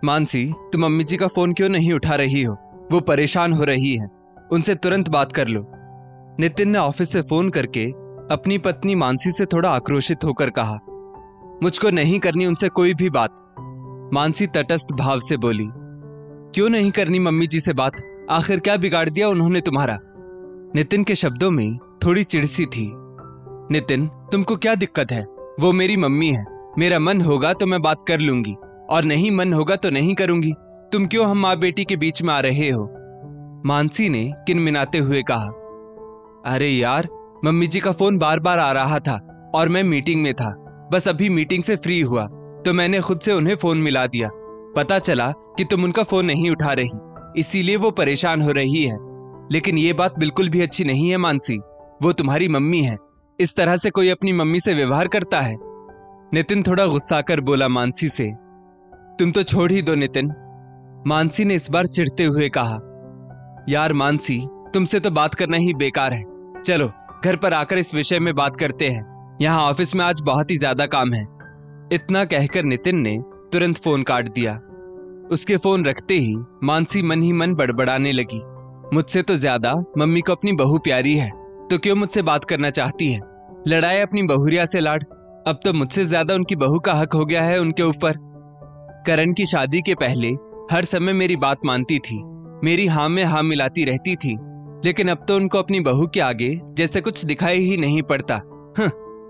मानसी, तुम अम्मी जी का फोन क्यों नहीं उठा रही हो? वो परेशान हो रही हैं। उनसे तुरंत बात कर लो। नितिन ने ऑफिस से फोन करके अपनी पत्नी मानसी से थोड़ा आक्रोशित होकर कहा। मुझको नहीं करनी उनसे कोई भी बात। मानसी तटस्थ भाव से बोली। क्यों नहीं करनी मम्मी जी से बात? आखिर क्या बिगाड़ दिया उन्होंने तुम्हारा? नितिन के शब्दों में थोड़ी चिड़सी थी। नितिन, तुमको क्या दिक्कत है? वो मेरी मम्मी है। मेरा मन होगा तो मैं बात कर लूंगी और नहीं मन होगा तो नहीं करूंगी। तुम क्यों हम माँ बेटी के बीच में आ रहे हो? मानसी ने किनमिनाते हुए कहा। अरे यार, मम्मी जी का फोन बार बार आ रहा था और मैं मीटिंग में था। बस अभी मीटिंग से फ्री हुआ तो मैंने खुद से उन्हें फोन मिला दिया। पता चला कि तुम उनका फोन नहीं उठा रही, इसीलिए वो परेशान हो रही है। लेकिन ये बात बिल्कुल भी अच्छी नहीं है मानसी। वो तुम्हारी मम्मी है। इस तरह से कोई अपनी मम्मी से व्यवहार करता है? नितिन थोड़ा गुस्सा कर बोला मानसी से। तुम तो छोड़ ही दो नितिन, मानसी ने इस बार चिढ़ते हुए कहा। यार मानसी, तुमसे तो बात करना ही बेकार है। चलो घर पर आकर इस विषय में बात करते हैं। यहाँ ऑफिस में आज बहुत ही ज्यादा काम है। इतना कहकर नितिन ने तुरंत फोन काट दिया। उसके फोन रखते ही मानसी मन ही मन बड़बड़ाने लगी। मुझसे तो ज्यादा मम्मी को अपनी बहू प्यारी है, तो क्यों मुझसे बात करना चाहती है? लड़ाए अपनी बहुरिया से लाड। अब तो मुझसे ज्यादा उनकी बहू का हक हो गया है उनके ऊपर। करण की शादी के पहले हर समय मेरी बात मानती थी, मेरी हाँ में हाँ मिलाती रहती थी, लेकिन अब तो उनको अपनी बहू के आगे जैसे कुछ दिखाई ही नहीं पड़ता।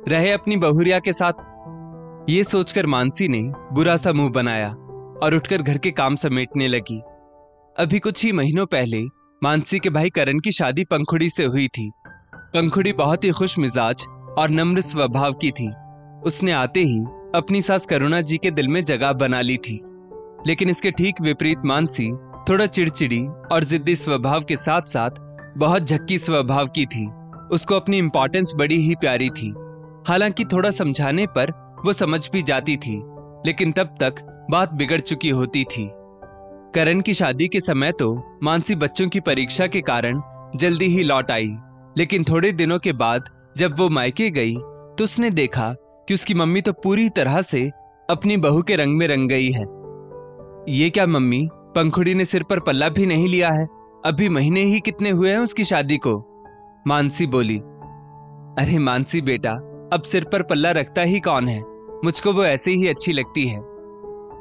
रहे अपनी बहुरिया के साथ। ये सोचकर मानसी ने बुरा सा मुंह बनाया और उठकर घर के काम समेटने लगी। अभी कुछ ही महीनों पहले मानसी के भाई करण की शादी पंखुड़ी से हुई थी। पंखुड़ी बहुत ही खुश मिजाज और नम्र स्वभाव की थी। उसने आते ही अपनी सास करुणा जी के दिल में जगह बना ली थी। लेकिन इसके ठीक विपरीत मानसी थोड़ा चिड़चिड़ी और जिद्दी स्वभाव के साथ साथ बहुत झक्की स्वभाव की थी। उसको अपनी इंपॉर्टेंस बड़ी ही प्यारी थी। हालांकि थोड़ा समझाने पर वो समझ भी जाती थी, लेकिन तब तक बात बिगड़ चुकी होती थी। करण की शादी के समय तो मानसी बच्चों की परीक्षा के कारण जल्दी ही लौट आई, लेकिन थोड़े दिनों के बाद जब वो मायके गई तो उसने देखा कि उसकी मम्मी तो पूरी तरह से अपनी बहू के रंग में रंग गई है। ये क्या मम्मी, पंखुड़ी ने सिर पर पल्ला भी नहीं लिया है। अभी महीने ही कितने हुए हैं उसकी शादी को? मानसी बोली। अरे मानसी बेटा, अब सिर पर पल्ला रखता ही कौन है? मुझको वो ऐसे ही अच्छी लगती है।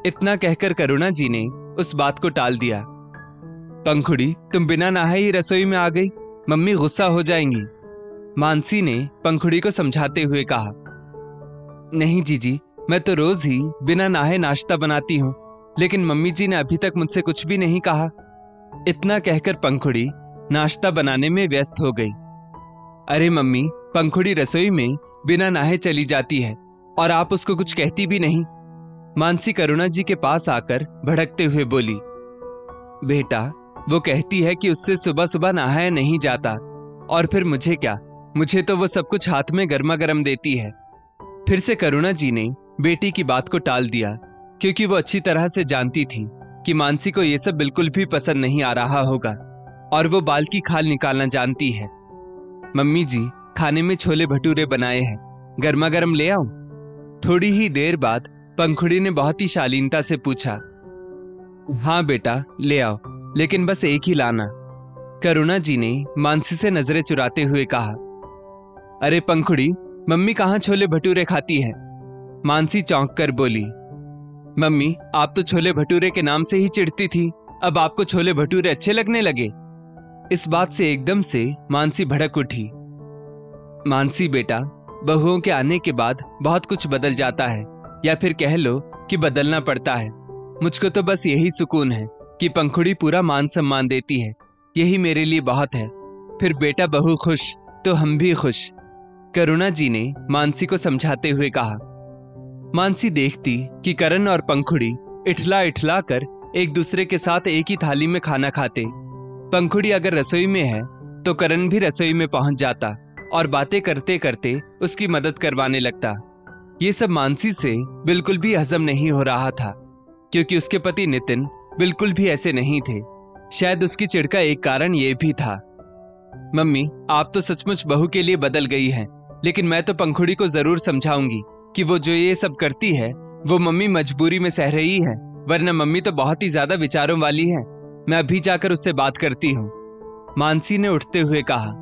इतना कहकर करुणा जी ने उस बात को टाल दिया। पंखुड़ी, तुम बिना नहाए ही रसोई में आ गई, मम्मी गुस्सा हो जाएंगी, मानसी ने पंखुड़ी को समझाते हुए कहा। नहीं जीजी, मैं तो रोज ही बिना नहाए नाश्ता बनाती हूँ, लेकिन मम्मी जी ने अभी तक मुझसे कुछ भी नहीं कहा। इतना कहकर पंखुड़ी नाश्ता बनाने में व्यस्त हो गई। अरे मम्मी, पंखुड़ी रसोई में बिना नहाए चली जाती है और आप उसको कुछ कहती भी नहीं, मानसी करुणा जी के पास आकर भड़कते हुए बोली। बेटा, वो कहती है कि उससे सुबह सुबह नहाया नहीं जाता, और फिर मुझे क्या, मुझे तो वो सब कुछ हाथ में गर्मा गर्म देती है। फिर से करुणा जी ने बेटी की बात को टाल दिया, क्योंकि वो अच्छी तरह से जानती थी कि मानसी को ये सब बिल्कुल भी पसंद नहीं आ रहा होगा और वो बाल की खाल निकालना जानती है। मम्मी जी, खाने में छोले भटूरे बनाए हैं, गर्मा गर्म ले आऊं? थोड़ी ही देर बाद पंखुड़ी ने बहुत ही शालीनता से पूछा। हाँ बेटा, ले आओ, लेकिन बस एक ही लाना, करुणा जी ने मानसी से नजरें चुराते हुए कहा। अरे पंखुड़ी, मम्मी कहाँ छोले भटूरे खाती है? मानसी चौंक कर बोली। मम्मी, आप तो छोले भटूरे के नाम से ही चिढ़ती थी, अब आपको छोले भटूरे अच्छे लगने लगे? इस बात से एकदम से मानसी भड़क उठी। मानसी बेटा, बहुओं के आने के बाद बहुत कुछ बदल जाता है, या फिर कह लो कि बदलना पड़ता है। मुझको तो बस यही सुकून है कि पंखुड़ी पूरा मान सम्मान देती है, यही मेरे लिए बहुत है। फिर बेटा बहू खुश तो हम भी खुश, करुणा जी ने मानसी को समझाते हुए कहा। मानसी देखती कि करण और पंखुड़ी इठला इठला कर एक दूसरे के साथ एक ही थाली में खाना खाते। पंखुड़ी अगर रसोई में है तो करण भी रसोई में पहुंच जाता और बातें करते करते उसकी मदद करवाने लगता। ये सब मानसी से बिल्कुल भी हजम नहीं हो रहा था, क्योंकि उसके पति नितिन बिल्कुल भी ऐसे नहीं थे। शायद उसकी चिढ़ का एक कारण ये भी था। मम्मी, आप तो सचमुच बहू के लिए बदल गई हैं, लेकिन मैं तो पंखुड़ी को जरूर समझाऊंगी कि वो जो ये सब करती है वो मम्मी मजबूरी में सह रही है, वरना मम्मी तो बहुत ही ज्यादा विचारों वाली है। मैं अभी जाकर उससे बात करती हूँ, मानसी ने उठते हुए कहा।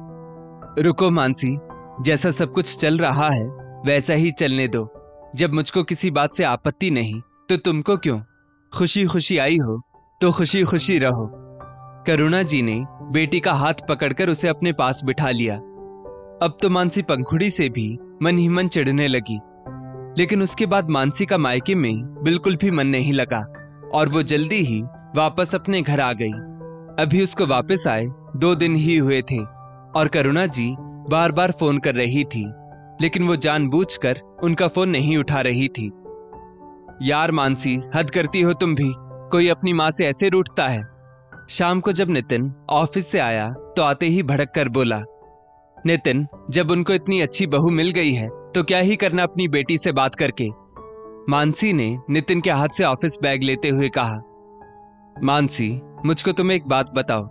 रुको मानसी, जैसा सब कुछ चल रहा है वैसा ही चलने दो। जब मुझको किसी बात से आपत्ति नहीं तो तुमको क्यों? खुशी खुशी आई हो तो खुशी खुशी रहो। करुणा जी ने बेटी का हाथ पकड़कर उसे अपने पास बिठा लिया। अब तो मानसी पंखुड़ी से भी मन ही मन चिढ़ने लगी, लेकिन उसके बाद मानसी का मायके में बिल्कुल भी मन नहीं लगा और वो जल्दी ही वापस अपने घर आ गई। अभी उसको वापस आए 2 दिन ही हुए थे और करुणा जी बार बार फोन कर रही थी, लेकिन वो जानबूझकर उनका फोन नहीं उठा रही थी। यार मानसी, हद करती हो तुम भी। कोई अपनी माँ से ऐसे रूठता है? शाम को जब नितिन ऑफिस से आया तो आते ही भड़क कर बोला। नितिन, जब उनको इतनी अच्छी बहू मिल गई है तो क्या ही करना अपनी बेटी से बात करके? मानसी ने नितिन के हाथ से ऑफिस बैग लेते हुए कहा। मानसी, मुझको तुम एक बात बताओ,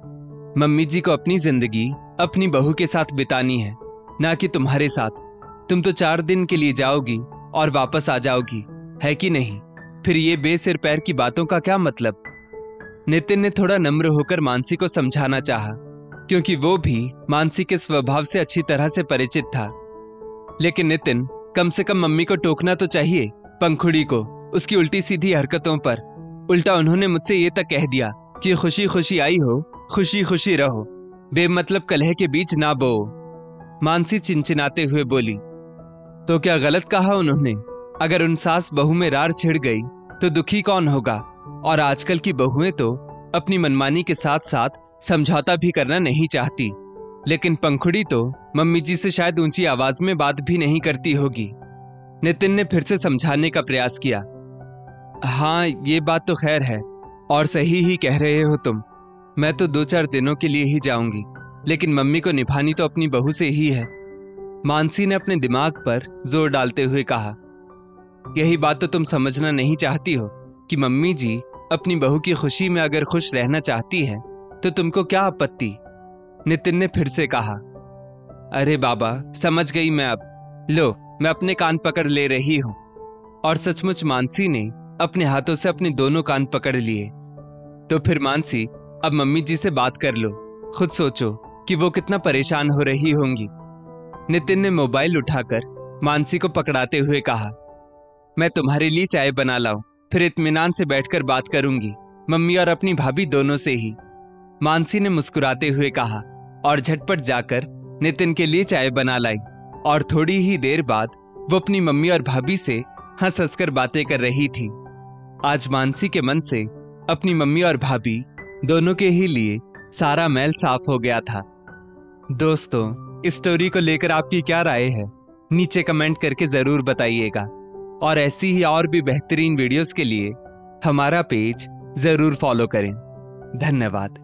मम्मी जी को अपनी जिंदगी अपनी बहू के साथ बितानी है, ना कि तुम्हारे साथ। तुम तो 4 दिन के लिए जाओगी और वापस आ जाओगी, है कि नहीं? फिर ये बेसिर पैर की बातों का क्या मतलब? नितिन ने थोड़ा नम्र होकर मानसी को समझाना चाहा, क्योंकि वो भी मानसी के स्वभाव से अच्छी तरह से परिचित था। लेकिन नितिन, कम से कम मम्मी को टोकना तो चाहिए, पंखुड़ी को, उसकी उल्टी सीधी हरकतों पर। उल्टा उन्होंने मुझसे ये तक कह दिया कि खुशी खुशी आई हो, खुशी खुशी रहो, बेमतलब कलह के बीच ना बो। मानसी चिंचिनाते हुए बोली। तो क्या गलत कहा उन्होंने? अगर उन सास बहू में रार छिड़ गई तो दुखी कौन होगा? और आजकल की बहुएं तो अपनी मनमानी के साथ साथ समझौता भी करना नहीं चाहती, लेकिन पंखुड़ी तो मम्मी जी से शायद ऊंची आवाज में बात भी नहीं करती होगी। नितिन ने फिर से समझाने का प्रयास किया। हाँ, ये बात तो खैर है और सही ही कह रहे हो तुम। मैं तो 2-4 दिनों के लिए ही जाऊंगी, लेकिन मम्मी को निभानी तो अपनी बहू से ही है। मानसी ने अपने दिमाग पर जोर डालते हुए कहा। यही बात तो तुम समझना नहीं चाहती हो कि मम्मी जी अपनी बहू की खुशी में अगर खुश रहना चाहती है तो तुमको क्या आपत्ति? नितिन ने फिर से कहा। अरे बाबा, समझ गई मैं अब। लो, मैं अपने कान पकड़ ले रही हूं। और सचमुच मानसी ने अपने हाथों से अपने दोनों कान पकड़ लिए। तो फिर मानसी, अब मम्मी जी से बात कर लो। खुद सोचो कि वो कितना परेशान हो रही होंगी। नितिन ने मोबाइल उठाकर मानसी को पकड़ाते हुए कहा। मैं तुम्हारे लिए चाय बना लाऊं, फिर इत्मीनान से बैठकर बात करूंगी, मम्मी और अपनी भाभी दोनों से ही। मानसी ने मुस्कुराते हुए कहा और झटपट जाकर नितिन के लिए चाय बना लाई। और थोड़ी ही देर बाद वो अपनी मम्मी और भाभी से हंस हंसकर बातें कर रही थी। आज मानसी के मन से अपनी मम्मी और भाभी दोनों के ही लिए सारा मैल साफ हो गया था। दोस्तों, इस स्टोरी को लेकर आपकी क्या राय है? नीचे कमेंट करके जरूर बताइएगा और ऐसी ही और भी बेहतरीन वीडियोस के लिए हमारा पेज जरूर फॉलो करें। धन्यवाद।